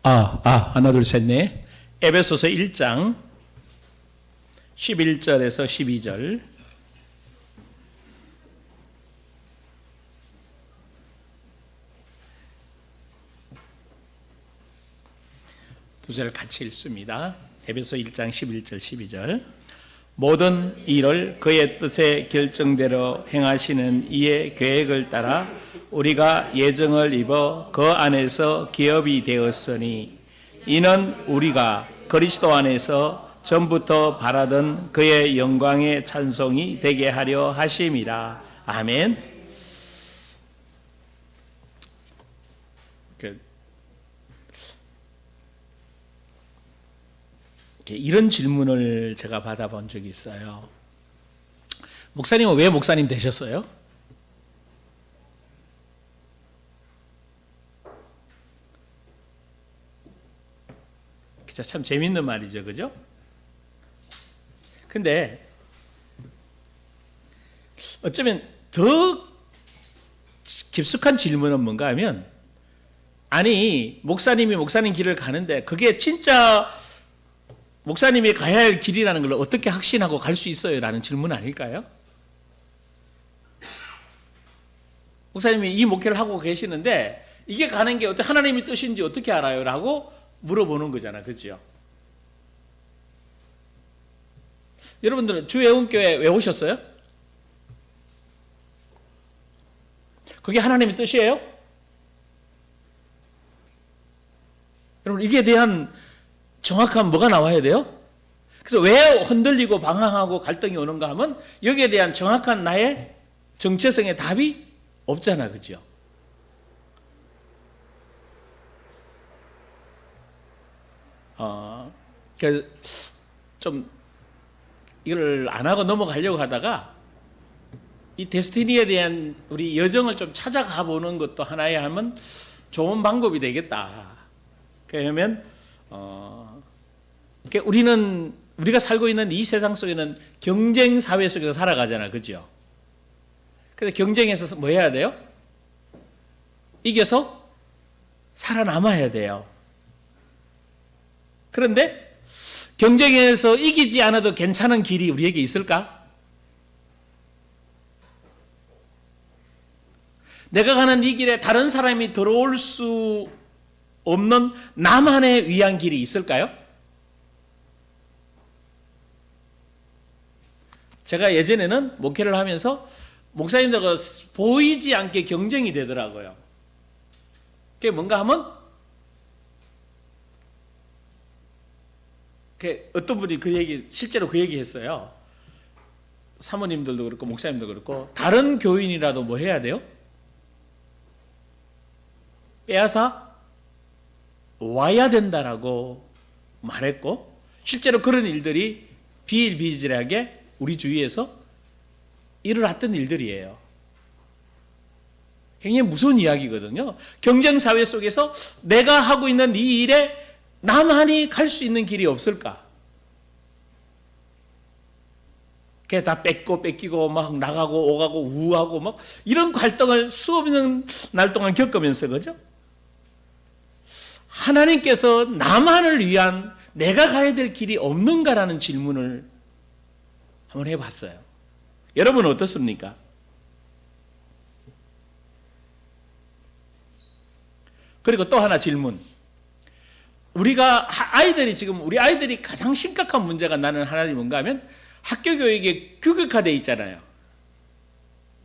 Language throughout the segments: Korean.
하나, 둘, 셋, 넷. 에베소서 1장 11절에서 12절. 두 절 같이 읽습니다. 에베소 1장 11절 12절. 모든 일을 그의 뜻의 결정대로 행하시는 이의 계획을 따라 우리가 예정을 입어 그 안에서 기업이 되었으니 이는 우리가 그리스도 안에서 전부터 바라던 그의 영광의 찬송이 되게 하려 하심이라. 아멘. 이런 질문을 제가 받아본 적이 있어요. 목사님은 왜 목사님 되셨어요? 참 재밌는 말이죠, 그죠? 근데 어쩌면 더 깊숙한 질문은 뭔가 하면, 아니 목사님이 목사님 길을 가는데 그게 진짜 목사님이 가야 할 길이라는 걸 어떻게 확신하고 갈 수 있어요? 라는 질문 아닐까요? 목사님이 이 목회를 하고 계시는데 이게 가는 게 어떻게 하나님의 뜻인지 어떻게 알아요? 라고 물어보는 거잖아, 그죠? 여러분들은 주애운교회 왜 오셨어요? 그게 하나님의 뜻이에요? 여러분, 이게 대한 정확한 뭐가 나와야 돼요? 그래서 왜 흔들리고 방황하고 갈등이 오는가 하면 여기에 대한 정확한 나의 정체성의 답이 없잖아, 그죠? 좀 이걸 안 하고 넘어가려고 하다가 이 데스티니에 대한 우리 여정을 좀 찾아가 보는 것도 하나의 하면 좋은 방법이 되겠다. 그러면 우리가 살고 있는 이 세상 속에는 경쟁 사회 속에서 살아가잖아, 그죠? 그래서 경쟁에서 뭐 해야 돼요? 이겨서 살아남아야 돼요. 그런데 경쟁에서 이기지 않아도 괜찮은 길이 우리에게 있을까? 내가 가는 이 길에 다른 사람이 들어올 수 없는 나만의 위한 길이 있을까요? 제가 예전에는 목회를 하면서 목사님들과 보이지 않게 경쟁이 되더라고요. 그게 뭔가 하면 어떤 분이 실제로 그 얘기 했어요. 사모님들도 그렇고 목사님도 그렇고 다른 교인이라도 뭐 해야 돼요? 빼앗아 와야 된다라고 말했고, 실제로 그런 일들이 비일비재하게 우리 주위에서 일어났던 일들이에요. 굉장히 무서운 이야기거든요. 경쟁사회 속에서 내가 하고 있는 이 일에 나만이 갈 수 있는 길이 없을까? 그게 다 뺏기고 막 나가고 오가고 우하고 막 이런 갈등을 수없는 날 동안 겪으면서, 그죠? 하나님께서 나만을 위한 내가 가야 될 길이 없는가라는 질문을 한번 해봤어요. 여러분은 어떻습니까? 그리고 또 하나 질문. 우리 아이들이 가장 심각한 문제가 나는 하나님 뭔가 하면 학교 교육이 규격화되어 있잖아요.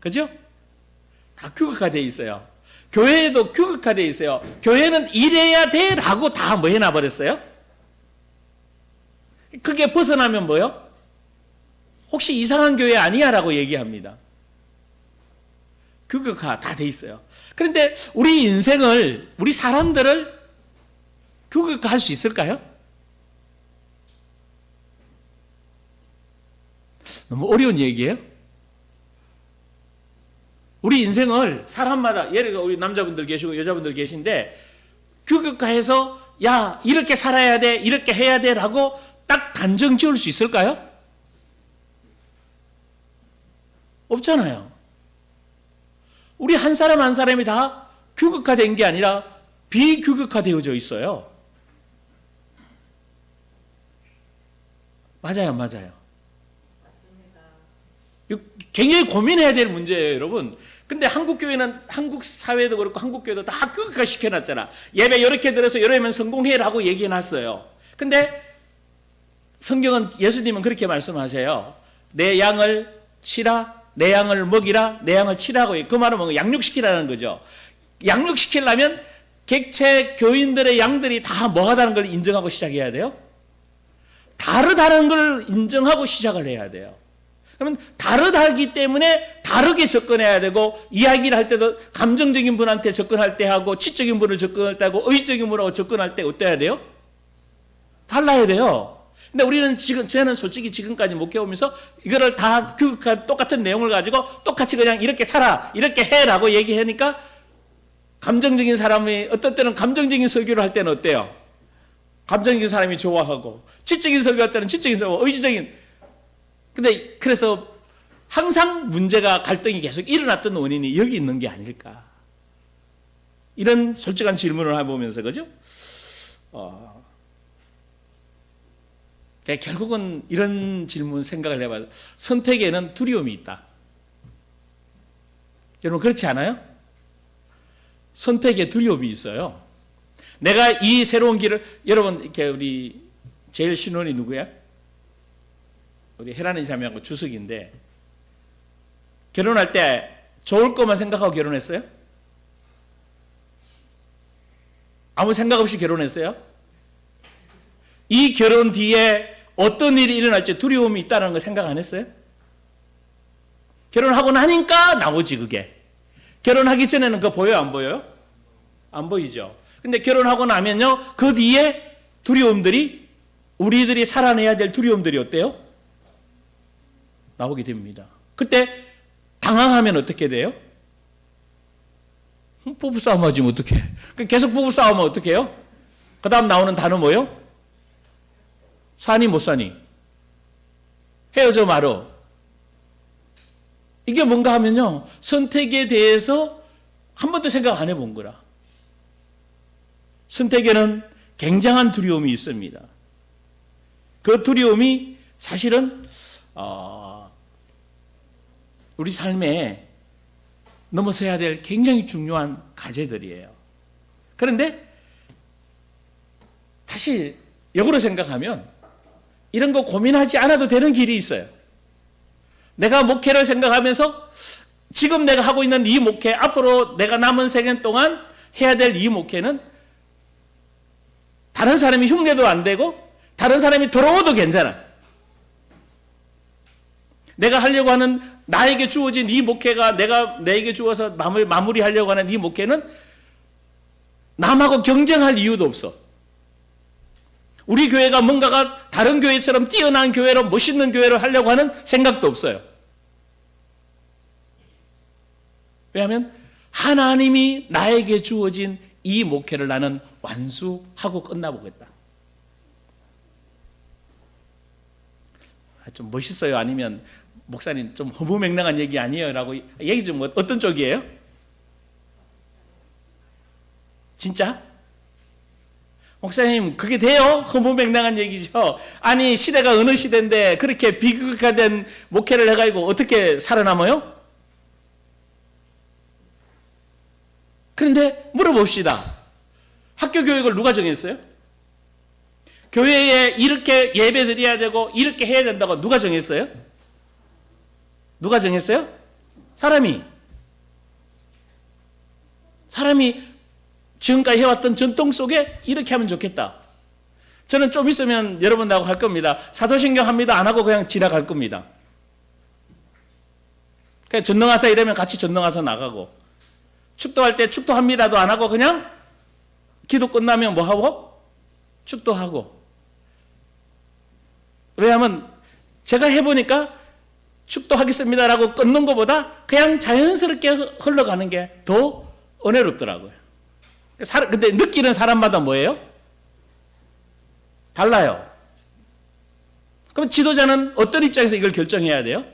그죠? 다 규격화되어 있어요. 교회에도 규격화되어 있어요. 교회는 이래야 돼 라고 다 뭐 해놔버렸어요? 그게 벗어나면 뭐요? 혹시 이상한 교회 아니야? 라고 얘기합니다. 규격화 다 돼 있어요. 그런데 우리 인생을, 우리 사람들을 규격화할 수 있을까요? 너무 어려운 얘기예요. 우리 인생을 사람마다, 예를 들어 우리 남자분들 계시고 여자분들 계신데 규격화해서 야 이렇게 살아야 돼, 이렇게 해야 돼 라고 딱 단정 지을 수 있을까요? 없잖아요. 우리 한 사람 한 사람이 다 규격화된 게 아니라 비규격화되어져 있어요. 맞아요, 맞아요. 이거 굉장히 고민해야 될 문제예요, 여러분. 근데 한국 교회는, 한국 사회도 그렇고 한국 교회도 다 교육화 시켜놨잖아. 예배 이렇게 들어서 이러면 성공해라고 얘기해놨어요. 근데 성경은, 예수님은 그렇게 말씀하세요. 내 양을 치라, 내 양을 먹이라, 내 양을 치라고. 그 말은 뭔가 양육시키라는 거죠. 양육시키려면 객체 교인들의 양들이 다 뭐하다는 걸 인정하고 시작해야 돼요. 다르다는 걸 인정하고 시작을 해야 돼요. 그러면 다르다기 때문에 다르게 접근해야 되고, 이야기를 할 때도 감정적인 분한테 접근할 때 하고, 지적인 분을 접근할 때 하고, 의지적인 분하고 접근할 때 어때야 돼요? 달라야 돼요. 근데 우리는 저는 솔직히 지금까지 목회오면서 이거를 다 똑같은 내용을 가지고 똑같이 그냥 이렇게 살아, 이렇게 해라고 얘기하니까, 감정적인 사람이 어떤 때는 감정적인 설교를 할 때는 어때요? 감정적인 사람이 좋아하고, 지적인 설교할 때는 지적인 설교, 의지적인. 근데 그래서 항상 문제가, 갈등이 계속 일어났던 원인이 여기 있는 게 아닐까. 이런 솔직한 질문을 해보면서, 그죠? 결국은 이런 질문 생각을 해봐요. 선택에는 두려움이 있다. 여러분 그렇지 않아요? 선택에 두려움이 있어요. 내가 이 새로운 길을, 여러분 이렇게 우리 제일 신혼이 누구야? 우리 혜란이 자매하고 주석인데, 결혼할 때 좋을 것만 생각하고 결혼했어요? 아무 생각 없이 결혼했어요? 이 결혼 뒤에 어떤 일이 일어날지 두려움이 있다는 거 생각 안 했어요? 결혼하고 나니까 나오지 그게. 결혼하기 전에는 그거 보여요, 안 보여요? 안 보이죠. 근데 결혼하고 나면요, 그 뒤에 두려움들이, 우리들이 살아내야 될 두려움들이 어때요? 나오게 됩니다. 그때 당황하면 어떻게 돼요? 부부싸움 하지 어떡해. 계속 부부싸움은 어떻게 해요? 그 다음 나오는 단어 뭐예요? 사니 못 사니? 헤어져 말어. 이게 뭔가 하면요, 선택에 대해서 한 번도 생각 안 해본 거라. 선택에는 굉장한 두려움이 있습니다. 그 두려움이 사실은 우리 삶에 넘어서야 될 굉장히 중요한 과제들이에요. 그런데 다시 역으로 생각하면 이런 거 고민하지 않아도 되는 길이 있어요. 내가 목회를 생각하면서 지금 내가 하고 있는 이 목회, 앞으로 내가 남은 생애 동안 해야 될 이 목회는 다른 사람이 흉내도 안 되고 다른 사람이 들어오도 괜찮아. 내가 하려고 하는, 나에게 주어진 이 목회가, 내게 주어서 마무리하려고 하는 이 목회는 남하고 경쟁할 이유도 없어. 우리 교회가 뭔가가 다른 교회처럼 뛰어난 교회로, 멋있는 교회로 하려고 하는 생각도 없어요. 왜냐하면 하나님이 나에게 주어진 이 목회를 나는 완수하고 끝나보겠다. 좀 멋있어요? 아니면 목사님 좀 허무맹랑한 얘기 아니에요? 라고 얘기 좀 어떤 쪽이에요? 진짜? 목사님 그게 돼요? 허무맹랑한 얘기죠. 아니 시대가 어느 시대인데 그렇게 비극화된 목회를 해가지고 어떻게 살아남아요? 그런데 물어봅시다. 학교 교육을 누가 정했어요? 교회에 이렇게 예배 드려야 되고 이렇게 해야 된다고 누가 정했어요? 누가 정했어요? 사람이 지금까지 해왔던 전통 속에 이렇게 하면 좋겠다. 저는 좀 있으면 여러분하고 할 겁니다. 사도신경 합니다. 안 하고 그냥 지나갈 겁니다. 그냥 전능하사 이러면 같이 전능하사 나가고, 축도할 때 축도합니다도 안 하고 그냥 기도 끝나면 뭐 하고? 축도하고. 왜냐하면 제가 해보니까 축도하겠습니다라고 끊는 것보다 그냥 자연스럽게 흘러가는 게 더 은혜롭더라고요. 근데 느끼는 사람마다 뭐예요? 달라요. 그럼 지도자는 어떤 입장에서 이걸 결정해야 돼요?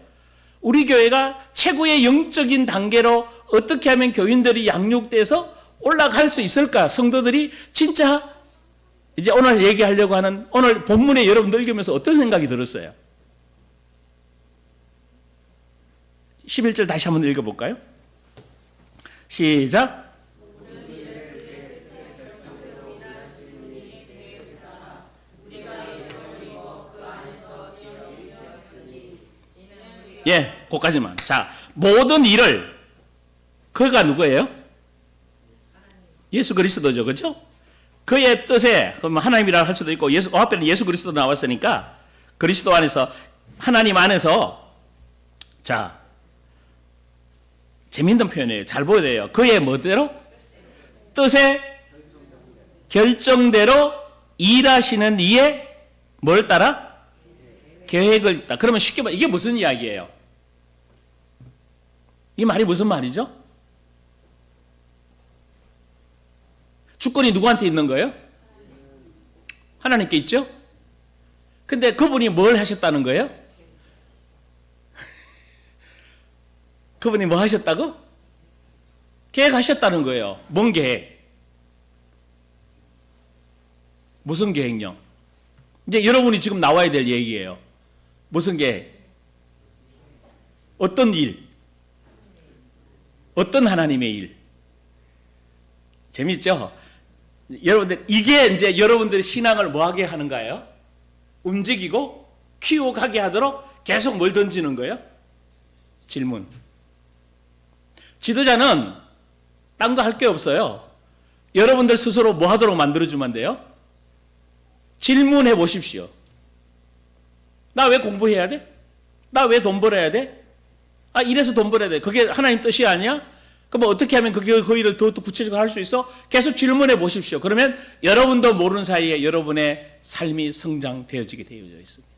우리 교회가 최고의 영적인 단계로 어떻게 하면 교인들이 양육돼서 올라갈 수 있을까? 성도들이 진짜 이제 오늘 얘기하려고 하는 오늘 본문에 여러분들 읽으면서 어떤 생각이 들었어요? 11절 다시 한번 읽어볼까요? 시작. 예, 거기까지만. 자, 모든 일을 그가 누구예요? 예수 그리스도죠, 그렇죠? 그의 뜻에 그럼 하나님이라 할 수도 있고 예수 앞에는 예수 그리스도 나왔으니까 그리스도 안에서 하나님 안에서 자 재밌는 표현이에요. 잘 보여야 돼요. 그의 뭐대로 뜻에 결정대로 일하시는 이의 뭘 따라 계획을 따라. 그러면 쉽게 말해 이게 무슨 이야기예요? 이 말이 무슨 말이죠? 주권이 누구한테 있는 거예요? 하나님께 있죠? 근데 그분이 뭘 하셨다는 거예요? 그분이 뭐 하셨다고? 계획하셨다는 거예요. 뭔 계획? 무슨 계획요? 이제 여러분이 지금 나와야 될 얘기예요. 무슨 계획? 어떤 일? 어떤 하나님의 일? 재밌죠? 여러분들 이게 이제 여러분들의 신앙을 뭐하게 하는 거예요? 움직이고 키워가게 하도록 계속 뭘 던지는 거예요? 질문. 지도자는 딴 거 할 게 없어요. 여러분들 스스로 뭐 하도록 만들어주면 돼요? 질문해 보십시오. 나 왜 공부해야 돼? 나 왜 돈 벌어야 돼? 아, 이래서 돈 벌어야 돼. 그게 하나님 뜻이 아니야? 그럼 그 하면 그 일을 더 구체적으로 할 수 있어? 계속 질문해 보십시오. 그러면 여러분도 모르는 사이에 여러분의 삶이 성장되어지게 되어져 있습니다.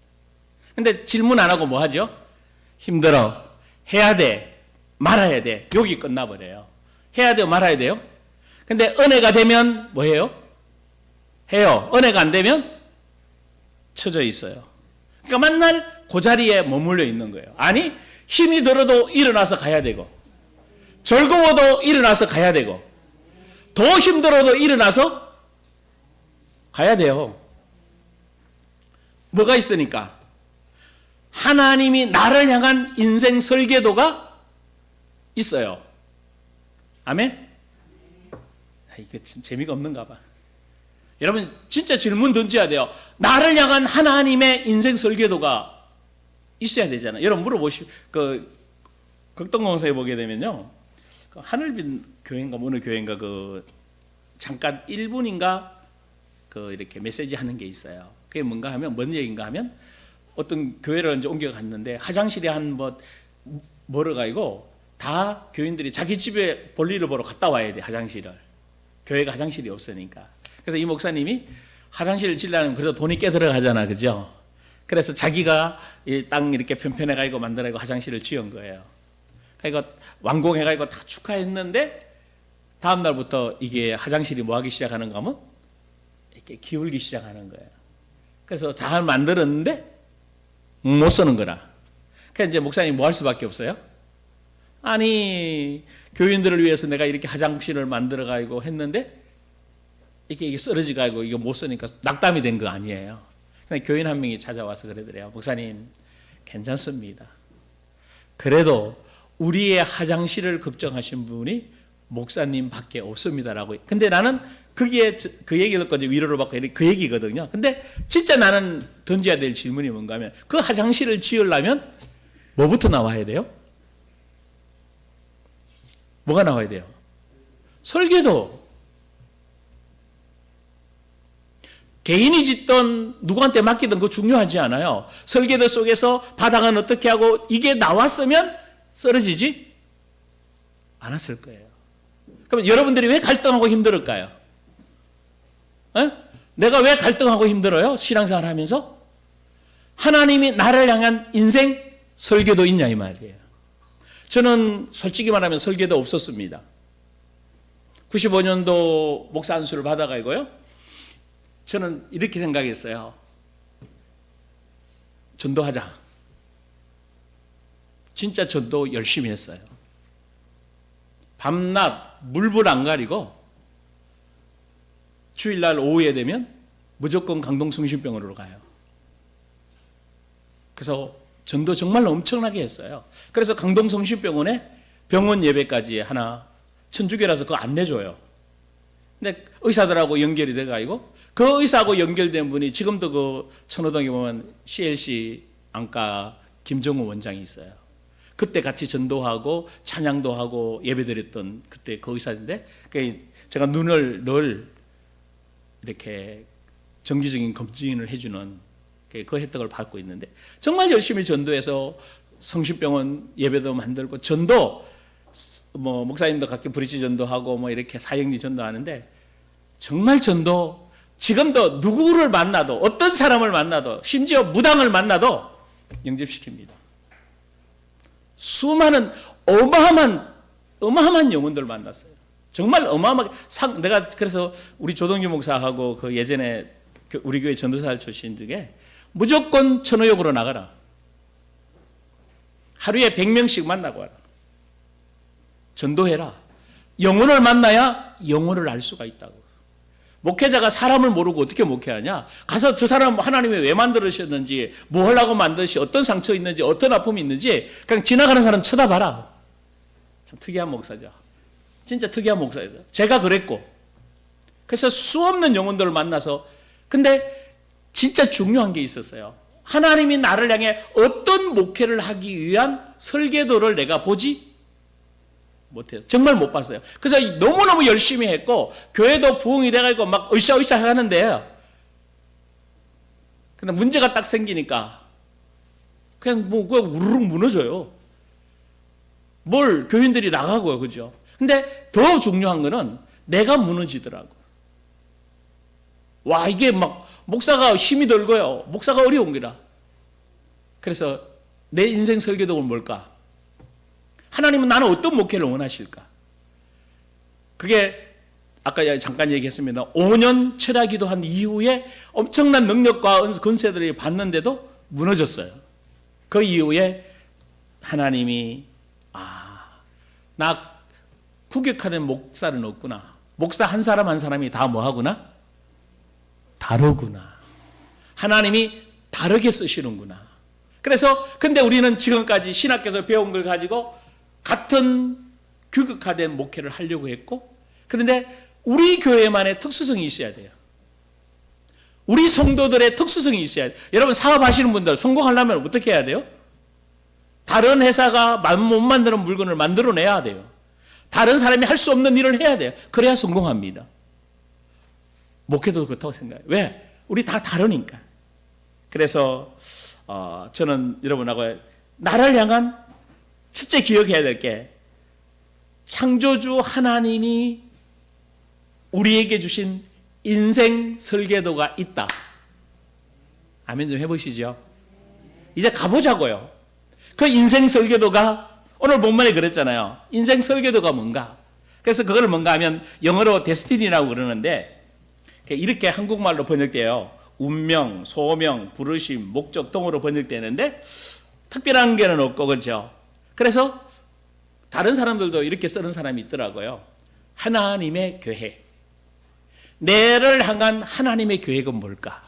근데 질문 안 하고 뭐 하죠? 힘들어. 해야 돼. 말아야 돼. 여기 끝나버려요. 해야 돼요. 말아야 돼요. 근데 은혜가 되면 뭐 해요? 해요. 은혜가 안 되면 처져 있어요. 그러니까 맨날 그 자리에 머물러 있는 거예요. 아니, 힘이 들어도 일어나서 가야 되고, 즐거워도 일어나서 가야 되고, 더 힘들어도 일어나서 가야 돼요. 뭐가 있으니까? 하나님이 나를 향한 인생 설계도가 있어요. 아멘? 이거 재미가 없는가 봐. 여러분 진짜 질문 던져야 돼요. 나를 향한 하나님의 인생 설계도가 있어야 되잖아요. 여러분 물어보시고 극동공사에 보게 되면요, 하늘빛 교회인가 어느 교회인가 잠깐 1분인가 이렇게 메시지 하는 게 있어요. 그게 뭔가 하면 뭔 얘기인가 하면 어떤 교회를 이제 옮겨갔는데 화장실에 멀어가지고 다 교인들이 자기 집에 볼일을 보러 갔다 와야 돼. 화장실을. 교회가 화장실이 없으니까. 그래서 이 목사님이 화장실을 지으려면 그래도 돈이 꽤 들어가잖아, 그죠? 그래서 자기가 이 땅 이렇게 편편해가지고 만들어가지고 화장실을 지은 거예요. 그러니까 완공해가지고 다 축하했는데 다음 날부터 이게 화장실이 뭐 하기 시작하는가 하면 이렇게 기울기 시작하는 거예요. 그래서 잘 만들었는데 못 쓰는 거라. 그래서 이제 목사님이 뭐 할 수밖에 없어요? 아니, 교인들을 위해서 내가 이렇게 화장실을 만들어가지고 했는데 이게 쓰러져가지고 이거 못 쓰니까 낙담이 된 거 아니에요. 교인 한 명이 찾아와서 그러더래요. 목사님, 괜찮습니다. 그래도 우리의 화장실을 걱정하신 분이 목사님밖에 없습니다라고. 근데 나는 거기에 그 얘기를 듣고 이제 위로를 받고 그 얘기거든요. 근데 진짜 나는 던져야 될 질문이 뭔가 하면 그 화장실을 지으려면 뭐부터 나와야 돼요? 뭐가 나와야 돼요? 설계도. 개인이 짓던 누구한테 맡기든 그거 중요하지 않아요. 설계도 속에서 바닥은 어떻게 하고 이게 나왔으면 쓰러지지 않았을 거예요. 그러면 여러분들이 왜 갈등하고 힘들을까요? 에? 내가 왜 갈등하고 힘들어요? 신앙생활 하면서? 하나님이 나를 향한 인생 설계도 있냐 이 말이에요. 저는 솔직히 말하면 설계도 없었습니다. 95년도 목사 안수를 받아가지고요, 저는 이렇게 생각했어요. 전도하자. 진짜 전도 열심히 했어요. 밤낮 물불 안 가리고 주일날 오후에 되면 무조건 강동성심병원으로 가요. 그래서 전도 정말 엄청나게 했어요. 그래서 강동성심병원에 병원 예배까지 하나, 천주교라서 그거 안 내줘요. 근데 의사들하고 연결이 돼가지고 그 의사하고 연결된 분이 지금도 그 천호동에 보면 CLC 안과 김정우 원장이 있어요. 그때 같이 전도하고 찬양도 하고 예배드렸던 그때 그 의사인데, 제가 눈을 늘 이렇게 정기적인 검진을 해주는 그 혜택을 받고 있는데, 정말 열심히 전도해서 성심병원 예배도 만들고, 전도 뭐 목사님도 가끔 브릿지 전도하고 뭐 이렇게 사형리 전도하는데, 정말 전도 지금도 누구를 만나도, 어떤 사람을 만나도, 심지어 무당을 만나도 영접시킵니다. 수많은 어마어마한 영혼들 만났어요. 정말 어마어마하게 내가 그래서 우리 조동규 목사하고 그 예전에 우리 교회 전도사를 출신 중에 무조건 천호역으로 나가라. 하루에 100명씩 만나고 와라. 전도해라. 영혼을 만나야 영혼을 알 수가 있다고. 목회자가 사람을 모르고 어떻게 목회하냐? 가서 저 사람 하나님이 왜 만들으셨는지, 뭐 하려고 만드시, 어떤 상처 있는지, 어떤 아픔이 있는지 그냥 지나가는 사람 쳐다봐라. 참 특이한 목사죠. 진짜 특이한 목사죠. 제가 그랬고. 그래서 수없는 영혼들을 만나서, 근데 진짜 중요한 게 있었어요. 하나님이 나를 향해 어떤 목회를 하기 위한 설계도를 내가 보지 못해요. 정말 못 봤어요. 그래서 너무너무 열심히 했고, 교회도 부흥이 돼가지고 막 으쌰으쌰 하는데요. 근데 문제가 딱 생기니까 그냥 우르르 무너져요. 뭘 교인들이 나가고요. 그죠? 근데 더 중요한 거는 내가 무너지더라고. 와, 이게 막 목사가 힘이 들고요. 목사가 어려운 거라. 그래서 내 인생 설계도는 뭘까? 하나님은 나는 어떤 목회를 원하실까? 그게 아까 잠깐 얘기했습니다. 5년 철야기도 한 이후에 엄청난 능력과 권세들이 받는데도 무너졌어요. 그 이후에 하나님이 나 구격하는 목사는 없구나. 목사 한 사람 한 사람이 다 뭐하구나? 다르구나. 하나님이 다르게 쓰시는구나. 그래서 근데 우리는 지금까지 신학교에서 배운 걸 가지고 같은 규격화된 목회를 하려고 했고, 그런데 우리 교회만의 특수성이 있어야 돼요. 우리 성도들의 특수성이 있어야 돼요. 여러분 사업하시는 분들 성공하려면 어떻게 해야 돼요? 다른 회사가 못 만드는 물건을 만들어내야 돼요. 다른 사람이 할 수 없는 일을 해야 돼요. 그래야 성공합니다. 목회도 그렇다고 생각해요. 왜? 우리 다 다르니까. 그래서 저는 여러분하고 나를 향한 첫째 기억해야 될 게, 창조주 하나님이 우리에게 주신 인생 설계도가 있다. 아멘 좀 해보시죠. 이제 가보자고요. 그 인생 설계도가 오늘 본문에 그랬잖아요. 인생 설계도가 뭔가. 그래서 그걸 뭔가 하면 영어로 데스티니라고 그러는데, 이렇게 한국말로 번역돼요. 운명, 소명, 부르심, 목적 등으로 번역되는데 특별한 게는 없고, 그렇죠? 그래서 다른 사람들도 이렇게 쓰는 사람이 있더라고요. 하나님의 계획. 내를 향한 하나님의 계획은 뭘까?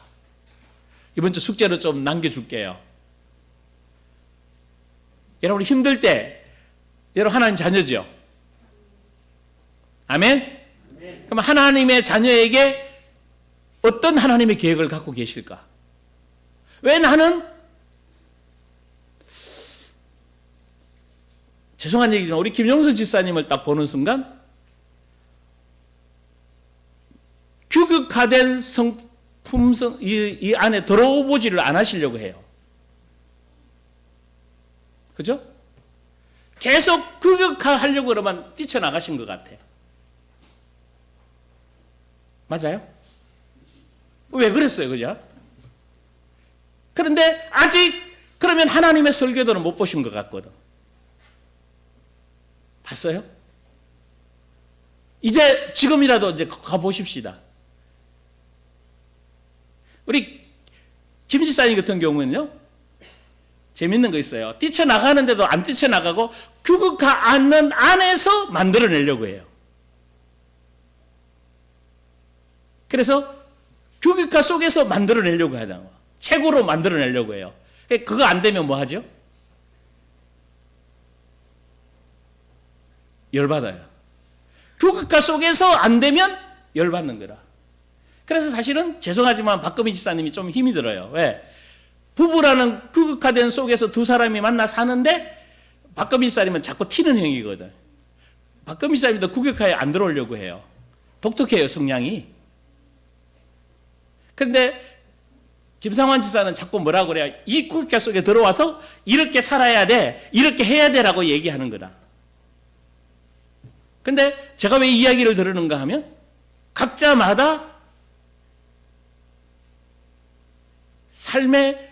이번 주 숙제로 좀 남겨줄게요. 여러분 힘들 때, 여러분 하나님 자녀죠? 아멘? 그럼 하나님의 자녀에게 어떤 하나님의 계획을 갖고 계실까? 왜 나는, 죄송한 얘기지만 우리 김용선 집사님을 딱 보는 순간 규격화된 성품성 이 안에 들어오지를 안 하시려고 해요. 그죠? 계속 규격화하려고 그러면 뛰쳐나가신 것 같아요. 맞아요? 왜 그랬어요, 그죠? 그런데 아직 그러면 하나님의 설계도는 못 보신 것 같거든. 봤어요? 이제 지금이라도 이제 가보십시다. 우리 김 지사님 같은 경우는요, 재밌는 거 있어요. 뛰쳐나가는데도 안 뛰쳐나가고 규격화 않는 안에서 만들어내려고 해요. 그래서 규격화 속에서 만들어내려고 해야 돼요. 최고로 만들어내려고 해요. 그거 안 되면 뭐 하죠? 열받아요. 규격화 속에서 안 되면 열받는 거라. 그래서 사실은 죄송하지만 박금희 지사님이 좀 힘이 들어요. 왜? 부부라는 규격화된 속에서 두 사람이 만나 사는데 박금희 지사님은 자꾸 튀는 형이거든. 박금희 지사님도 규격화에 안 들어오려고 해요. 독특해요, 성향이. 그런데 김상환 지사는 자꾸 뭐라고 그래요? 이 규격화 속에 들어와서 이렇게 살아야 돼, 이렇게 해야 돼라고 얘기하는 거다. 근데 제가 왜 이 이야기를 들으는가 하면 각자마다 삶의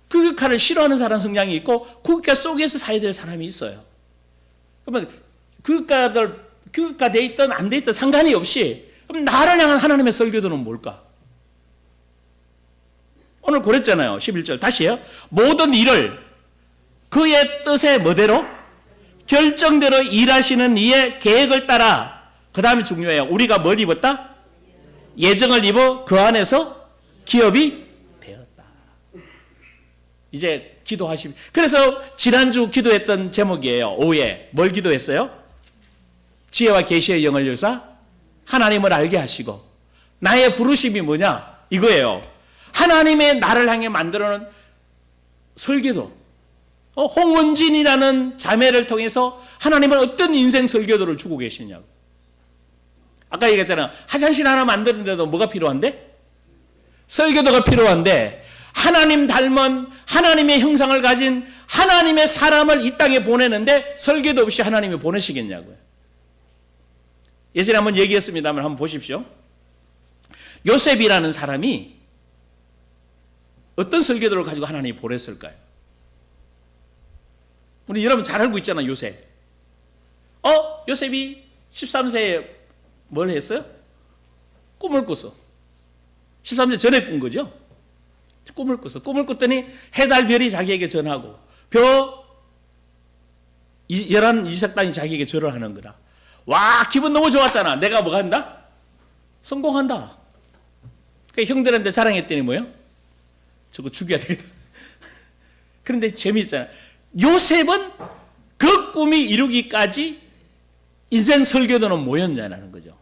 규격화를 싫어하는 사람 성향이 있고 규격화 속에서 살아야 될 사람이 있어요. 그러면 규격화되어 있든 안 돼 있든 상관이 없이 그럼 나를 향한 하나님의 설교도는 뭘까? 오늘 그랬잖아요. 11절 다시요. 모든 일을 그의 뜻에 뭐대로? 결정대로 일하시는 이의 계획을 따라. 그 다음에 중요해요. 우리가 뭘 입었다? 예정을 입어 그 안에서 기업이 되었다. 이제 기도하십시오. 그래서 지난주 기도했던 제목이에요. 5회. 뭘 기도했어요? 지혜와 계시의 영을 열사 하나님을 알게 하시고 나의 부르심이 뭐냐? 이거예요. 하나님의 나를 향해 만들어놓은 설교도. 홍원진이라는 자매를 통해서 하나님은 어떤 인생 설교도를 주고 계시냐고. 아까 얘기했잖아요. 화장실 하나 만드는데도 뭐가 필요한데? 설교도가 필요한데 하나님 닮은 하나님의 형상을 가진 하나님의 사람을 이 땅에 보내는데 설교도 없이 하나님이 보내시겠냐고요. 예전에 한번 얘기했습니다만 한번 보십시오. 요셉이라는 사람이 어떤 설교도를 가지고 하나님이 보냈을까요? 우리 여러분 잘 알고 있잖아요. 요셉. 요셉이 13세에 뭘 했어요? 꿈을 꿨어. 13세 전에 꾼 거죠. 꿈을 꿨어. 꿈을 꿨더니 해달 별이 자기에게 전하고 11 이삭당이 자기에게 절을 하는 거다. 와, 기분 너무 좋았잖아. 내가 뭐가 한다? 성공한다. 그러니까 형들한테 자랑했더니 뭐예요? 저거 죽여야 되겠다. 그런데 재미있잖아. 요셉은 그 꿈이 이루기까지 인생 설교도는 뭐였냐는 거죠.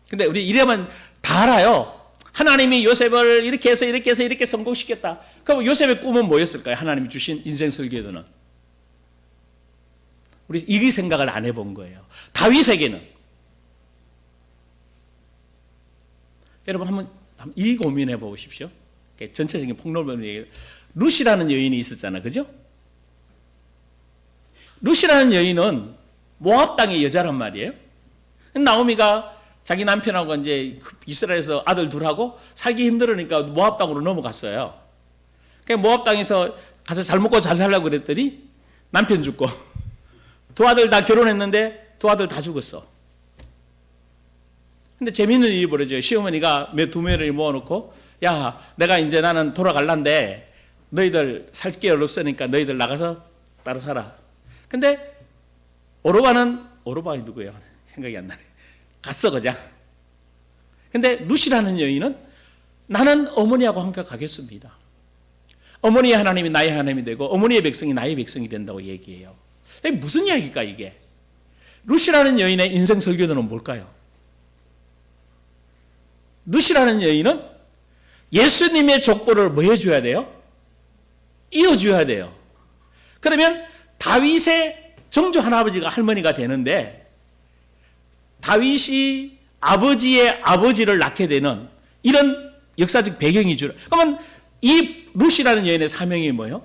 근데 우리 이래만 다 알아요. 하나님이 요셉을 이렇게 해서 이렇게 해서 이렇게 성공시켰다. 그럼 요셉의 꿈은 뭐였을까요? 하나님이 주신 인생 설교도는. 우리 이 생각을 안 해본 거예요. 다윗에게는. 여러분 한번 이 고민해 보십시오. 전체적인 폭넓은 얘기. 룻이라는 여인이 있었잖아, 그죠? 룻이라는 여인은 모압 땅의 여자란 말이에요. 나오미가 자기 남편하고 이제 이스라엘에서 아들 둘하고 살기 힘들으니까 모압 땅으로 넘어갔어요. 그러니까 모압 땅에서 가서 잘 먹고 잘 살려고 그랬더니 남편 죽고 두 아들 다 결혼했는데 두 아들 다 죽었어. 근데 재밌는 일이 벌어져요. 시어머니가 두 매를 모아놓고 야, 내가 이제 나는 돌아갈란데 너희들 살 게 없으니까 너희들 나가서 따로 살아. 근데 오르바이 누구예요? 생각이 안 나네. 갔어 그냥. 근데 룻이라는 여인은 나는 어머니하고 함께 가겠습니다. 어머니의 하나님이 나의 하나님이 되고 어머니의 백성이 나의 백성이 된다고 얘기해요. 무슨 이야기일까 이게? 룻이라는 여인의 인생 설교는 뭘까요? 룻이라는 여인은 예수님의 족보를 뭐 해줘야 돼요? 이어줘야 돼요. 그러면 다윗의 정조 할아버지가 할머니가 되는데 다윗이 아버지의 아버지를 낳게 되는 이런 역사적 배경이 주라. 그러면 이 룻이라는 여인의 사명이 뭐예요?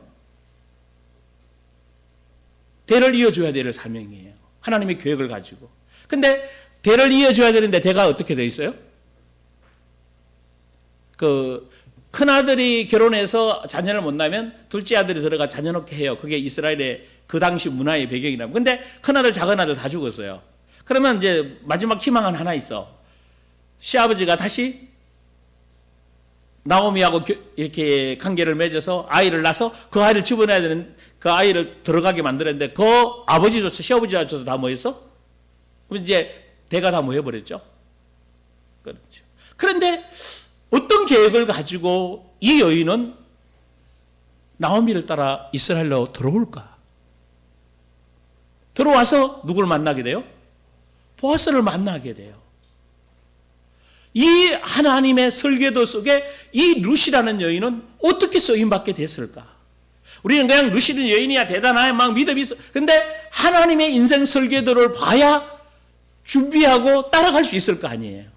대를 이어줘야 될 사명이에요. 하나님의 계획을 가지고. 근데 대를 이어줘야 되는데 대가 어떻게 돼 있어요? 큰아들이 결혼해서 자녀를 못 낳으면 둘째 아들이 들어가 자녀 낳게 해요. 그게 이스라엘의 그 당시 문화의 배경이라고. 근데 큰아들, 작은아들 다 죽었어요. 그러면 이제 마지막 희망은 하나 있어. 시아버지가 다시 나오미하고 이렇게 관계를 맺어서 아이를 낳아서 그 아이를 집어넣어야 되는, 그 아이를 들어가게 만들었는데 그 아버지조차 시아버지조차 다 뭐 했어? 그럼 이제 대가 다 뭐 해버렸죠? 그렇죠. 그런데 어떤 어떤 계획을 가지고 이 여인은 나오미를 따라 이스라엘로 들어올까? 들어와서 누굴 만나게 돼요? 보아스를 만나게 돼요. 이 하나님의 설계도 속에 이 룻이라는 여인은 어떻게 쓰임받게 됐을까? 우리는 그냥 룻이는 여인이야 대단해 막 믿음이 있어. 근데 하나님의 인생 설계도를 봐야 준비하고 따라갈 수 있을 거 아니에요.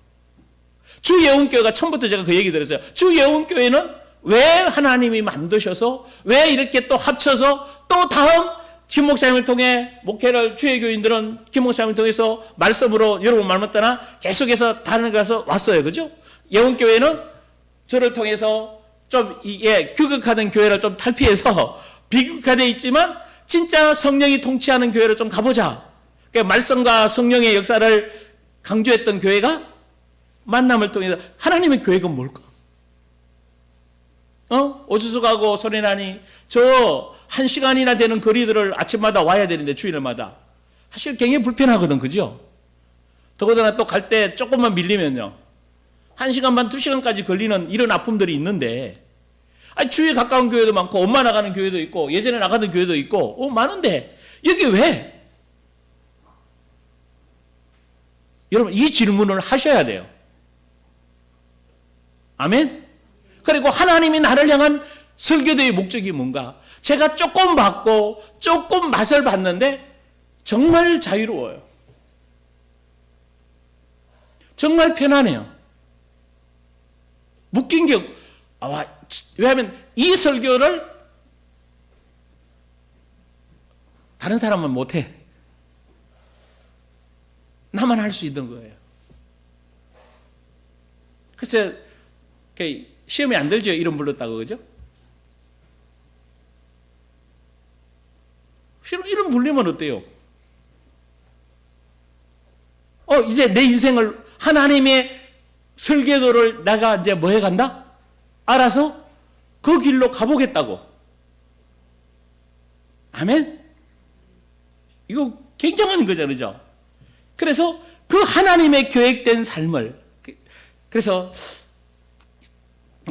주 예언교회가 처음부터 제가 그 얘기 들었어요. 주 예언교회는 왜 하나님이 만드셔서 왜 이렇게 또 합쳐서 또 다음 김 목사님을 통해 목회를 주의 교인들은 김 목사님을 통해서 말씀으로 여러분 말 맞다나 계속해서 다른 가서 왔어요. 그죠? 예언교회는 저를 통해서 좀 규격화된 교회를 좀 탈피해서 비극화되어 있지만 진짜 성령이 통치하는 교회로 좀 가보자. 그러니까 말씀과 성령의 역사를 강조했던 교회가 만남을 통해서 하나님의 교회가 뭘까? 오주수가고 소리나니 저 1시간이나 되는 거리들을 아침마다 와야 되는데 주일마다 사실 굉장히 불편하거든. 그죠? 더군다나 또 갈 때 조금만 밀리면요 1시간 반 2시간까지 걸리는 이런 아픔들이 있는데 주위에 가까운 교회도 많고 엄마 나가는 교회도 있고 예전에 나가던 교회도 있고 많은데 여기 왜? 여러분 이 질문을 하셔야 돼요. 아멘? 그리고 하나님이 나를 향한 설교도의 목적이 뭔가? 제가 조금 봤고 조금 맛을 봤는데 정말 자유로워요. 정말 편안해요. 묶인 게 왜냐하면 이 설교를 다른 사람은 못해. 나만 할 수 있는 거예요. 그래서 시험에 안 들죠. 이름 불렀다고. 그죠? 이름 불리면 어때요? 이제 내 인생을 하나님의 설계도를 내가 이제 뭐 해간다? 알아서 그 길로 가보겠다고. 아멘? 이거 굉장한 거죠. 그죠? 그래서 그 하나님의 계획된 삶을 그래서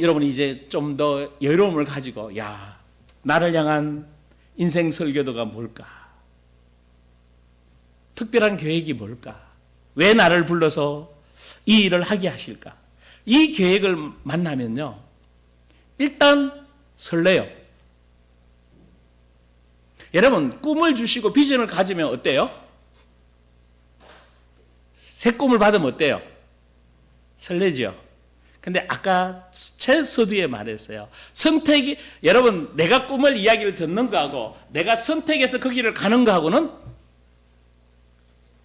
여러분이 이제 좀 더 여유로움을 가지고 나를 향한 인생 설교도가 뭘까? 특별한 계획이 뭘까? 왜 나를 불러서 이 일을 하게 하실까? 이 계획을 만나면요 일단 설레요. 여러분 꿈을 주시고 비전을 가지면 어때요? 새 꿈을 받으면 어때요? 설레죠. 근데 아까 제 서두에 말했어요. 선택이 여러분 내가 꿈을 이야기를 듣는 거하고 내가 선택해서 그 길을 가는 거하고는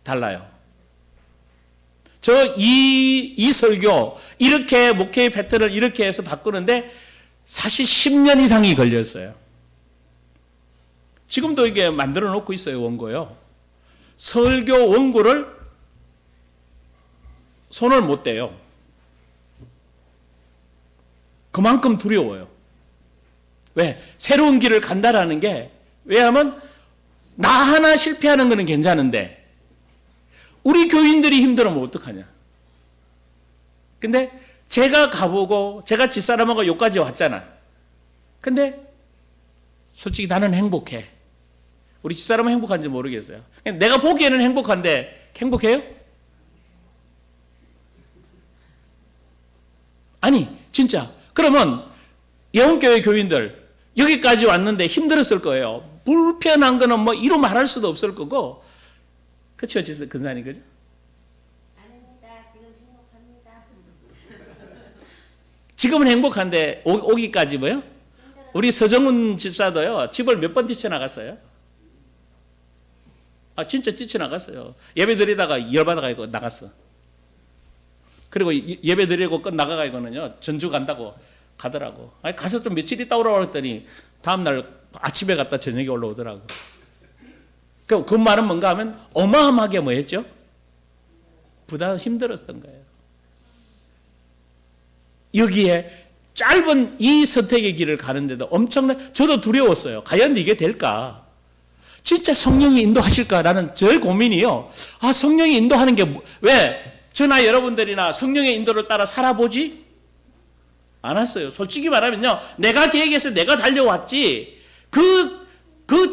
달라요. 저 이 설교 이렇게 목회의 패턴을 이렇게 해서 바꾸는데 사실 10년 이상이 걸렸어요. 지금도 이게 만들어 놓고 있어요. 원고요. 설교 원고를 손을 못 대요. 그만큼 두려워요. 왜? 새로운 길을 간다라는 게 왜냐하면 나 하나 실패하는 거는 괜찮은데 우리 교인들이 힘들으면 어떡하냐. 근데 제가 가보고 제가 집사람하고 여기까지 왔잖아. 근데 솔직히 나는 행복해. 우리 집사람은 행복한지 모르겠어요. 내가 보기에는 행복한데 행복해요? 아니 진짜 그러면 예언교회 교인들 여기까지 왔는데 힘들었을 거예요. 불편한 거는 뭐 이루 말할 수도 없을 거고. 그렇죠, 근사님 그죠? 아닙니다. 지금 행복합니다. 지금은 행복한데 오기까지 뭐요? 우리 서정훈 집사도요. 집을 몇 번 뛰쳐나갔어요. 진짜 뛰쳐나갔어요. 예배 드리다가 열받아가지고 나갔어. 그리고 예배 드리고 끝 나가가지고는요 전주 간다고 가더라고. 가서 좀 며칠 있다 오라고 했더니 다음날 아침에 갔다 저녁에 올라오더라고. 그 말은 뭔가 하면 어마어마하게 뭐 했죠? 부담 힘들었던 거예요. 여기에 짧은 이 선택의 길을 가는데도 엄청난 저도 두려웠어요. 과연 이게 될까? 진짜 성령이 인도하실까라는 제 고민이요. 성령이 인도하는 게 왜? 저나 여러분들이나 성령의 인도를 따라 살아보지 안 왔어요. 솔직히 말하면요. 내가 계획해서 내가 달려왔지. 그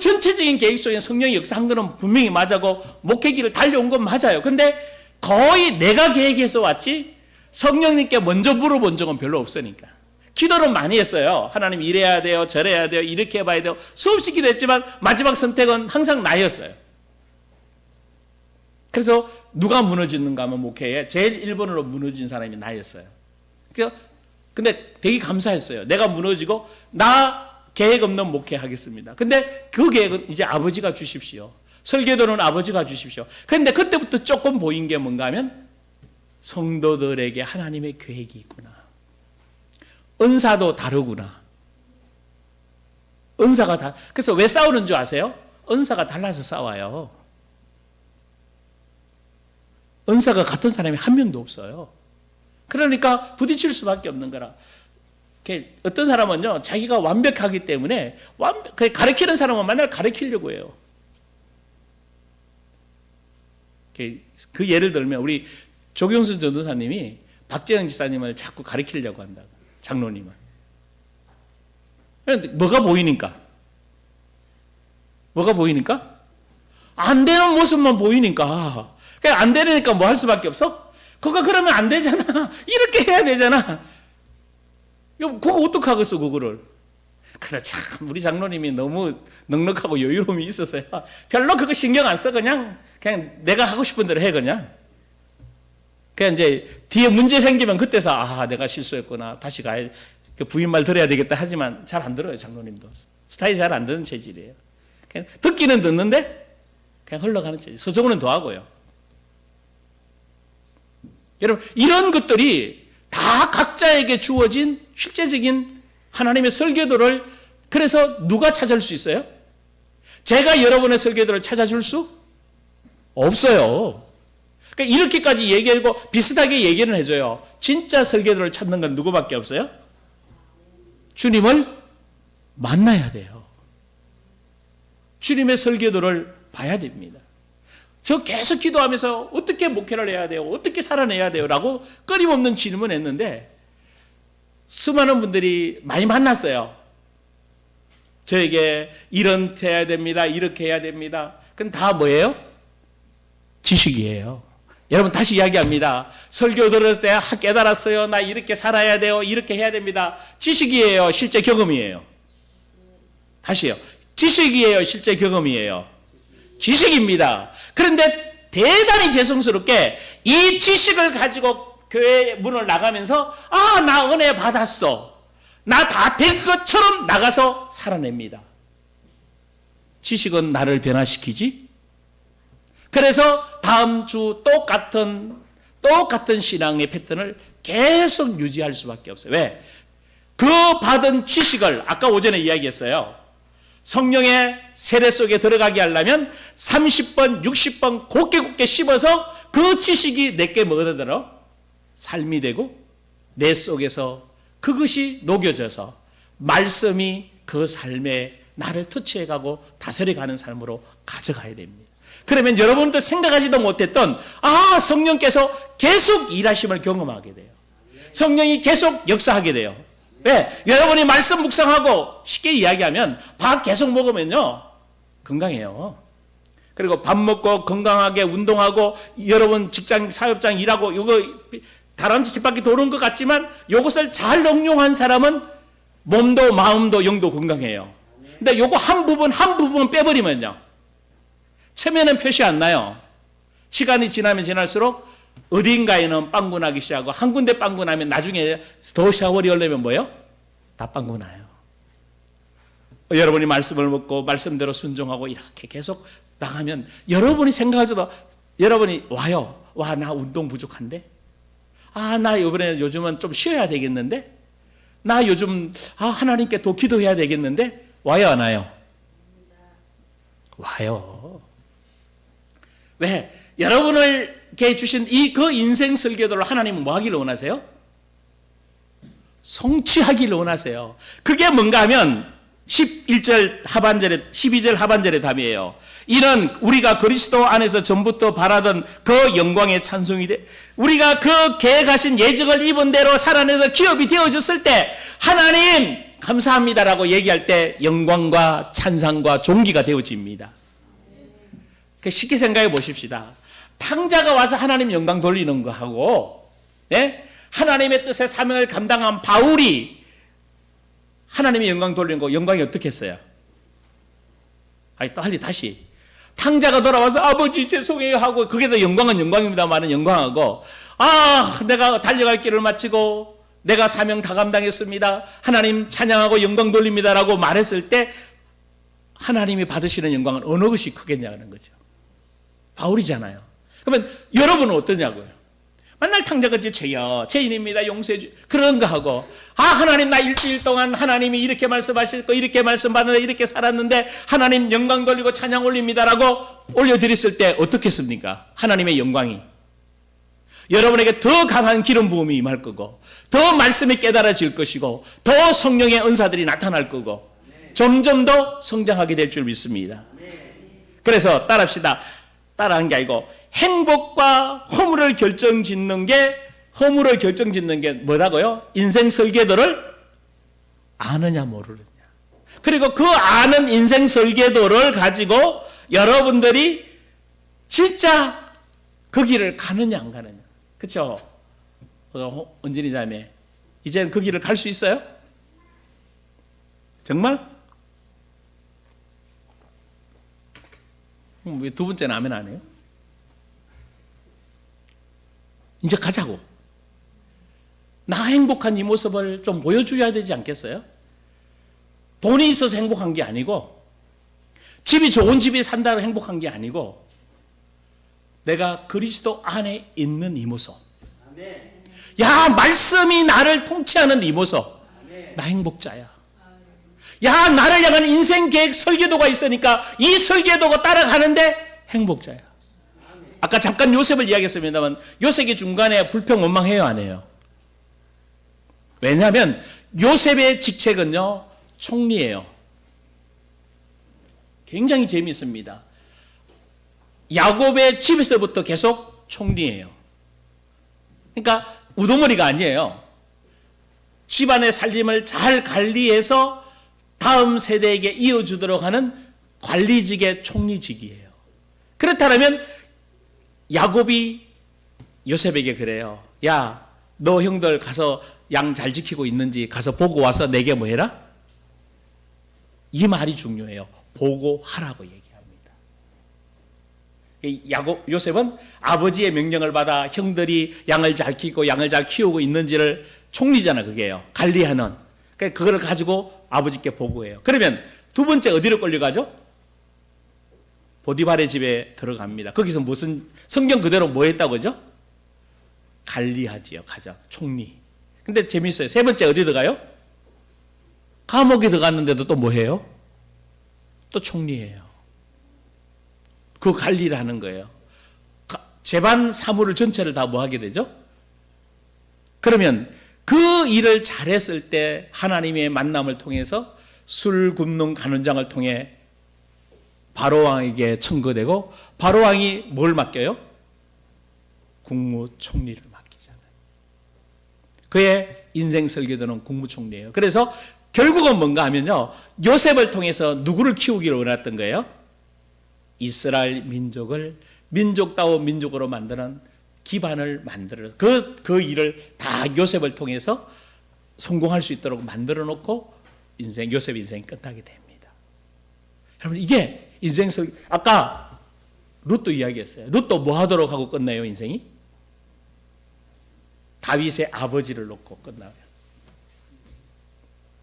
전체적인 계획 속에 성령이 역사한 거는 분명히 맞아고 목회기를 달려온 건 맞아요. 근데 거의 내가 계획해서 왔지 성령님께 먼저 물어본 적은 별로 없으니까. 기도는 많이 했어요. 하나님 이래야 돼요. 저래야 돼요. 이렇게 해봐야 돼요. 수없이 기도했지만 마지막 선택은 항상 나였어요. 그래서 누가 무너지는가 하면 목회에 제일 1번으로 무너진 사람이 나였어요. 근데 되게 감사했어요. 내가 무너지고 나 계획 없는 목회 하겠습니다. 근데 그 계획은 이제 아버지가 주십시오. 설교도는 아버지가 주십시오. 근데 그때부터 조금 보인 게 뭔가 하면 성도들에게 하나님의 계획이 있구나. 은사도 다르구나. 그래서 왜 싸우는 줄 아세요? 은사가 달라서 싸워요. 은사가 같은 사람이 한 명도 없어요. 그러니까 부딪힐 수밖에 없는 거라. 어떤 사람은요, 자기가 완벽하기 때문에 가르치는 사람은 맨날 가르치려고 해요. 그 예를 들면 우리 조경순 전도사님이 박재영 지사님을 자꾸 가르치려고 한다. 장로님을. 그런데 뭐가 보이니까? 안 되는 모습만 보이니까. 그러니까 안 되니까 뭐 할 수밖에 없어? 그거 그러면 안 되잖아. 이렇게 해야 되잖아. 그거 어떡하겠어, 그거를. 근데 참, 우리 장로님이 너무 넉넉하고 여유로움이 있어서요. 별로 그거 신경 안 써. 그냥 내가 하고 싶은 대로 해, 그냥. 그냥 이제 뒤에 문제 생기면 그때서, 내가 실수했구나. 다시 가야, 부인 말 들어야 되겠다 하지만 잘 안 들어요, 장로님도. 스타일이 잘 안 듣는 체질이에요. 그냥 듣기는 듣는데, 그냥 흘러가는 체질. 서정우는 더 하고요. 여러분, 이런 것들이 다 각자에게 주어진 실제적인 하나님의 설교도를 그래서 누가 찾을 수 있어요? 제가 여러분의 설교도를 찾아줄 수 없어요. 그러니까 이렇게까지 얘기하고 비슷하게 얘기를 해줘요. 진짜 설교도를 찾는 건 누구밖에 없어요? 주님을 만나야 돼요. 주님의 설교도를 봐야 됩니다. 저 계속 기도하면서 어떻게 목회를 해야 돼요? 어떻게 살아내야 돼요? 라고 끊임없는 질문을 했는데 수많은 분들이 많이 만났어요. 저에게 이렇게 해야 됩니다. 이렇게 해야 됩니다. 그건 다 뭐예요? 지식이에요. 여러분 다시 이야기합니다. 설교 들을 때 깨달았어요. 나 이렇게 살아야 돼요. 이렇게 해야 됩니다. 지식이에요. 실제 경험이에요. 다시요. 지식이에요. 실제 경험이에요. 지식입니다. 그런데 대단히 죄송스럽게 이 지식을 가지고 교회 문을 나가면서 나 은혜 받았어. 나 다 된 것처럼 나가서 살아냅니다. 지식은 나를 변화시키지? 그래서 다음 주 똑같은 신앙의 패턴을 계속 유지할 수밖에 없어요. 왜? 그 받은 지식을 아까 오전에 이야기했어요. 성령의 세례 속에 들어가게 하려면 30번, 60번 곱게 씹어서 그 지식이 내게 뭐가 되도록 삶이 되고 내 속에서 그것이 녹여져서 말씀이 그 삶에 나를 터치해가고 다스려가는 삶으로 가져가야 됩니다. 그러면 여러분도 생각하지도 못했던 성령께서 계속 일하심을 경험하게 돼요. 성령이 계속 역사하게 돼요. 왜? 여러분이 말씀 묵상하고 쉽게 이야기하면 밥 계속 먹으면요 건강해요. 그리고 밥 먹고 건강하게 운동하고 여러분 직장 사업장 일하고 이거 다람쥐 집 바퀴 도는 것 같지만 이것을 잘 응용한 사람은 몸도 마음도 영도 건강해요. 근데 요거 한 부분 빼버리면요 체면은 표시 안 나요. 시간이 지나면 지날수록 어딘가에는 빵꾸 나기 시작하고 한 군데 빵꾸 나면 나중에 더 샤워리 하려면 뭐예요? 다 빵꾸 나요. 여러분이 말씀을 먹고 말씀대로 순종하고 이렇게 계속 나가면 여러분이 생각할 때도 여러분이 와요. 나 운동 부족한데? 나 이번에 요즘은 좀 쉬어야 되겠는데? 나 요즘 하나님께 더 기도해야 되겠는데? 와요 안 와요? 와요. 왜? 여러분에게 주신 그 인생 설교도를 하나님은 뭐 하기를 원하세요? 성취하기를 원하세요. 그게 뭔가 하면 11절 하반절에 12절 하반절의 답이에요. 이는 우리가 그리스도 안에서 전부터 바라던 그 영광의 찬송이 돼 우리가 그 계획하신 예정을 입은 대로 살아내서 기업이 되어졌을 때 하나님 감사합니다라고 얘기할 때 영광과 찬상과 존귀가 되어집니다. 쉽게 생각해 보십시다. 탕자가 와서 하나님 영광 돌리는 거하고 하나님의 뜻의 사명을 감당한 바울이 하나님의 영광 돌리는 거 영광이 어떻게 했어요? 다시 탕자가 돌아와서 아버지 죄송해요 하고 그게 더 영광은 영광입니다만은 영광하고 내가 달려갈 길을 마치고 내가 사명 다 감당했습니다. 하나님 찬양하고 영광 돌립니다라고 말했을 때 하나님이 받으시는 영광은 어느 것이 크겠냐는 거죠. 바울이잖아요. 그러면 여러분은 어떠냐고요? 맨날 탕자가 죄요. 죄인입니다. 용서해 주. 그런 거 하고 하나님 나 일주일 동안 하나님이 이렇게 말씀하셨고 이렇게 말씀받는데 이렇게 살았는데 하나님 영광 돌리고 찬양 올립니다라고 올려드렸을 때 어떻겠습니까? 하나님의 영광이 여러분에게 더 강한 기름 부음이 임할 거고 더 말씀이 깨달아질 것이고 더 성령의 은사들이 나타날 거고 점점 더 성장하게 될 줄 믿습니다. 그래서 따라한 게 아니고 행복과 허물을 결정짓는 게 뭐라고요? 인생 설계도를 아느냐 모르느냐. 그리고 그 아는 인생 설계도를 가지고 여러분들이 진짜 그 길을 가느냐 안 가느냐. 그렇죠? 은진이 자매 이제는 그 길을 갈 수 있어요? 정말? 왜 두 번째는 아멘 안 해요? 이제 가자고. 나 행복한 이 모습을 좀 보여줘야 되지 않겠어요? 돈이 있어서 행복한 게 아니고 집이 좋은 집에 산다고 행복한 게 아니고 내가 그리스도 안에 있는 이 모습. 야, 말씀이 나를 통치하는 이 모습. 나 행복자야. 야, 나를 향한 인생 계획 설계도가 있으니까 이 설계도가 따라가는데 행복자야. 아까 잠깐 요셉을 이야기했습니다만 요셉이 중간에 불평 원망해요 안 해요? 왜냐하면 요셉의 직책은요 총리예요. 굉장히 재미있습니다. 야곱의 집에서부터 계속 총리예요. 그러니까 우두머리가 아니에요. 집안의 살림을 잘 관리해서 다음 세대에게 이어주도록 하는 관리직의 총리직이에요. 그렇다면 야곱이 요셉에게 그래요. 야, 너 형들 가서 양 잘 지키고 있는지 가서 보고 와서 내게 뭐 해라? 이 말이 중요해요. 보고하라고 얘기합니다. 요셉은 아버지의 명령을 받아 형들이 양을 잘 키고 양을 잘 키우고 있는지를 총리잖아, 그게요. 관리하는. 그러니까 그걸 가지고 아버지께 보고해요. 그러면 두 번째 어디로 끌려가죠? 보디발의 집에 들어갑니다. 거기서 무슨 성경 그대로 뭐 했다고 그죠? 관리하지요. 가자. 총리. 근데 재밌어요. 세 번째 어디 들어가요? 감옥에 들어갔는데도 또 뭐 해요? 또 총리예요. 그 관리를 하는 거예요. 재반 사무를 전체를 다 뭐 하게 되죠? 그러면 그 일을 잘했을 때 하나님의 만남을 통해서 술 굽는 간원장을 통해 바로왕에게 청거되고 바로왕이 뭘 맡겨요? 국무총리를 맡기잖아요. 그의 인생 설계도는 국무총리예요. 그래서 결국은 뭔가 하면요. 요셉을 통해서 누구를 키우기를 원했던 거예요? 이스라엘 민족을 민족다운 민족으로 만드는 기반을 만들어서 그 일을 다 요셉을 통해서 성공할 수 있도록 만들어 놓고 요셉 인생이 끝나게 됩니다. 여러분 이게 인생 설 아까 룻도 이야기했어요. 룻도 뭐 하도록 하고 끝나요 인생이? 다윗의 아버지를 놓고 끝나요.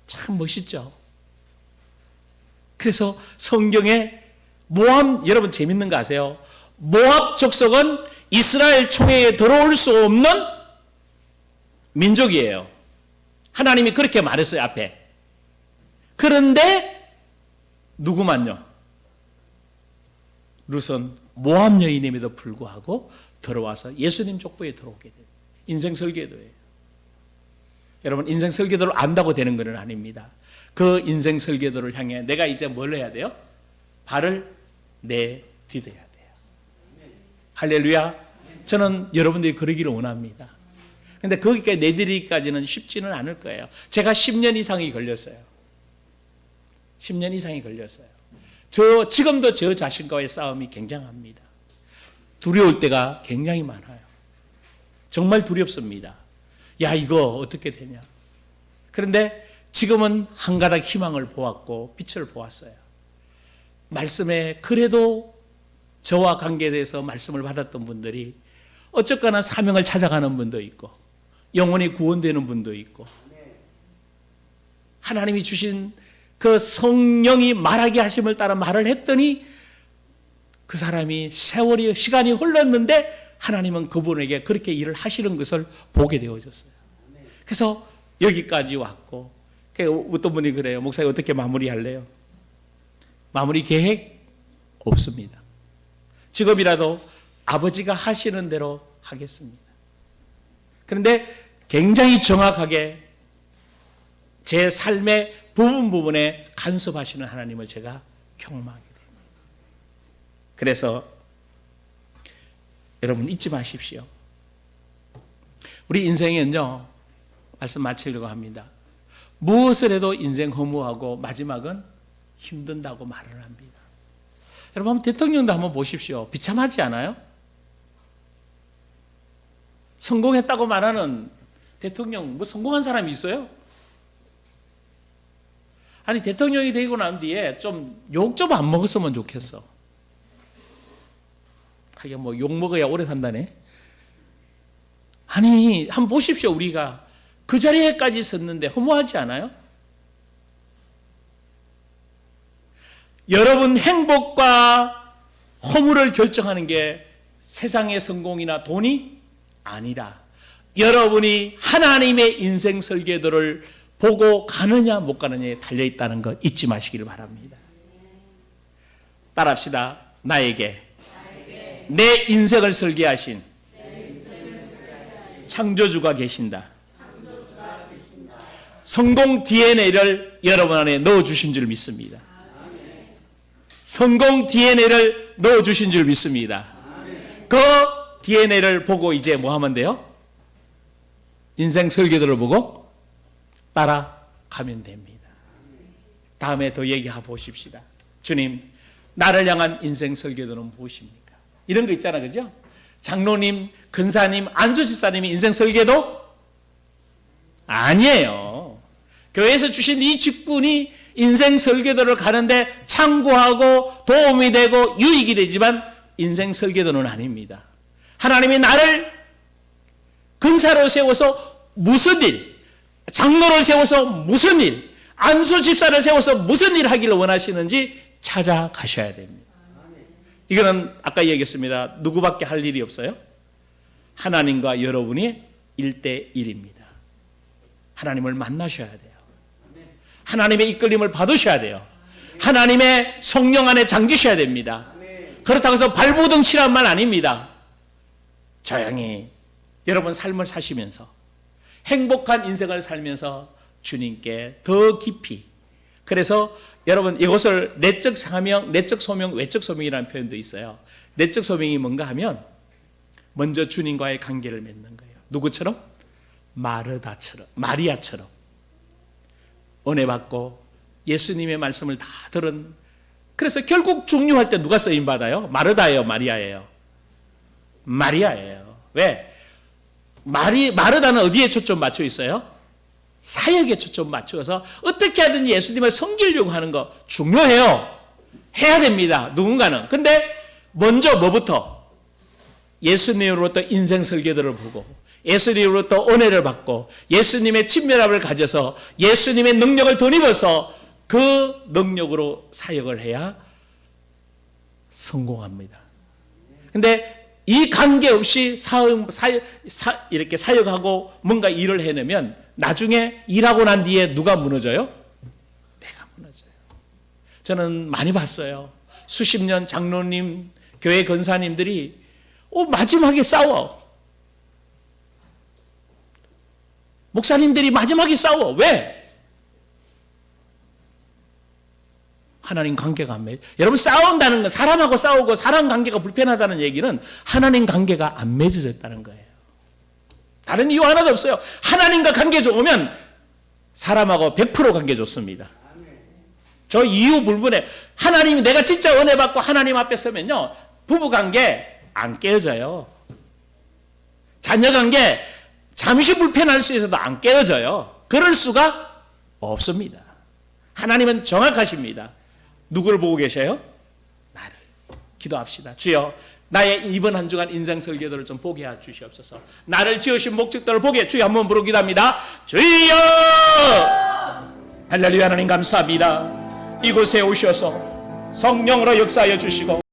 참 멋있죠. 그래서 성경에 모압 여러분 재밌는 거 아세요? 모압 족속은 이스라엘 총회에 들어올 수 없는 민족이에요. 하나님이 그렇게 말했어요 앞에. 그런데 누구만요? 룻은 모압 여인임에도 불구하고 들어와서 예수님 족보에 들어오게 돼요. 인생 설계도예요. 여러분 인생 설계도를 안다고 되는 것은 아닙니다. 그 인생 설계도를 향해 내가 이제 뭘 해야 돼요? 발을 내디뎌야 돼요. 할렐루야. 저는 여러분들이 그러기를 원합니다. 근데 거기까지 내디디기까지는 쉽지는 않을 거예요. 제가 10년 이상이 걸렸어요. 10년 이상이 걸렸어요. 지금도 저 자신과의 싸움이 굉장합니다. 두려울 때가 굉장히 많아요. 정말 두렵습니다. 야, 이거 어떻게 되냐. 그런데 지금은 한 가닥 희망을 보았고 빛을 보았어요. 말씀에 그래도 저와 관계돼서 말씀을 받았던 분들이 어쨌거나 사명을 찾아가는 분도 있고 영혼이 구원되는 분도 있고 하나님이 주신 그 성령이 말하게 하심을 따라 말을 했더니 그 사람이 시간이 흘렀는데 하나님은 그분에게 그렇게 일을 하시는 것을 보게 되어졌어요. 그래서 여기까지 왔고 어떤 분이 그래요. 목사님 어떻게 마무리할래요? 마무리 계획 없습니다. 지금이라도 아버지가 하시는 대로 하겠습니다. 그런데 굉장히 정확하게 제 삶의 부분에 간섭하시는 하나님을 제가 경험하게 됩니다. 그래서 여러분 잊지 마십시오. 우리 인생은요, 말씀 마치려고 합니다. 무엇을 해도 인생 허무하고 마지막은 힘든다고 말을 합니다. 여러분 한번 대통령도 한번 보십시오. 비참하지 않아요? 성공했다고 말하는 대통령, 뭐 성공한 사람이 있어요? 아니 대통령이 되고 난 뒤에 좀 욕 좀 안 먹었으면 좋겠어. 하긴 뭐 욕 먹어야 오래 산다네. 아니 한번 보십시오. 우리가 그 자리에까지 섰는데 허무하지 않아요? 여러분 행복과 허물을 결정하는 게 세상의 성공이나 돈이 아니라 여러분이 하나님의 인생 설계도를 보고 가느냐 못 가느냐에 달려있다는 거 잊지 마시기를 바랍니다. 따라합시다. 나에게 내 인생을 설계하신 창조주가 계신다. 성공 DNA를 여러분 안에 넣어주신 줄 믿습니다. 성공 DNA를 넣어주신 줄 믿습니다. 그 DNA를 보고 이제 뭐 하면 돼요? 인생 설계도를 보고 따라가면 됩니다. 다음에 더 얘기해 보십시다. 주님, 나를 향한 인생 설계도는 무엇입니까? 이런 거 있잖아, 그죠? 장로님, 근사님, 안수집사님이 인생 설계도? 아니에요. 교회에서 주신 이 직분이 인생 설계도를 가는데 참고하고 도움이 되고 유익이 되지만 인생 설계도는 아닙니다. 하나님이 나를 근사로 세워서 무슨 일, 장로를 세워서 무슨 일, 안수 집사를 세워서 무슨 일을 하기를 원하시는지 찾아가셔야 됩니다. 이거는 아까 얘기했습니다. 누구밖에 할 일이 없어요? 하나님과 여러분이 1대1입니다. 하나님을 만나셔야 돼요. 하나님의 이끌림을 받으셔야 돼요. 하나님의 성령 안에 잠기셔야 됩니다. 그렇다고 해서 발버둥 치란 말 아닙니다. 조용히 여러분 삶을 사시면서 행복한 인생을 살면서 주님께 더 깊이, 그래서 여러분 이것을 내적 사명, 내적 소명, 외적 소명이라는 표현도 있어요. 내적 소명이 뭔가 하면 먼저 주님과의 관계를 맺는 거예요. 누구처럼? 마리아처럼 은혜 받고 예수님의 말씀을 다 들은. 그래서 결국 중요할 때 누가 쓰임 받아요? 마르다예요, 마리아예요? 마리아예요. 왜? 마르다는 어디에 초점 맞춰 있어요? 사역에 초점 맞춰서 어떻게 하든지 예수님을 섬기려고 하는 거 중요해요. 해야 됩니다. 누군가는. 근데 먼저 뭐부터? 예수님으로부터 인생 설계도를 보고 예수님으로부터 은혜를 받고 예수님의 친밀함을 가져서 예수님의 능력을 덧입어서 그 능력으로 사역을 해야 성공합니다. 근데 이 관계 없이 이렇게 사역하고 뭔가 일을 해내면 나중에 일하고 난 뒤에 누가 무너져요? 내가 무너져요. 저는 많이 봤어요. 수십 년 장로님, 교회 권사님들이 마지막에 싸워. 목사님들이 마지막에 싸워. 왜? 하나님 관계가 안 맺. 여러분 싸운다는 건 사람하고 싸우고 사람 관계가 불편하다는 얘기는 하나님 관계가 안 맺어졌다는 거예요. 다른 이유 하나도 없어요. 하나님과 관계 좋으면 사람하고 100% 관계 좋습니다. 저 이유 불분에 하나님이 내가 진짜 은혜 받고 하나님 앞에 서면요 부부 관계 안 깨어져요. 자녀 관계 잠시 불편할 수 있어도 안 깨어져요. 그럴 수가 없습니다. 하나님은 정확하십니다. 누구를 보고 계셔요? 나를. 기도합시다. 주여 나의 이번 한 주간 인생 설계도를 좀 보게 해 주시옵소서. 나를 지으신 목적들을 보게 주여 한번 부르 기도합니다. 주여 할렐루야. 하나님 감사합니다. 이곳에 오셔서 성령으로 역사하여 주시고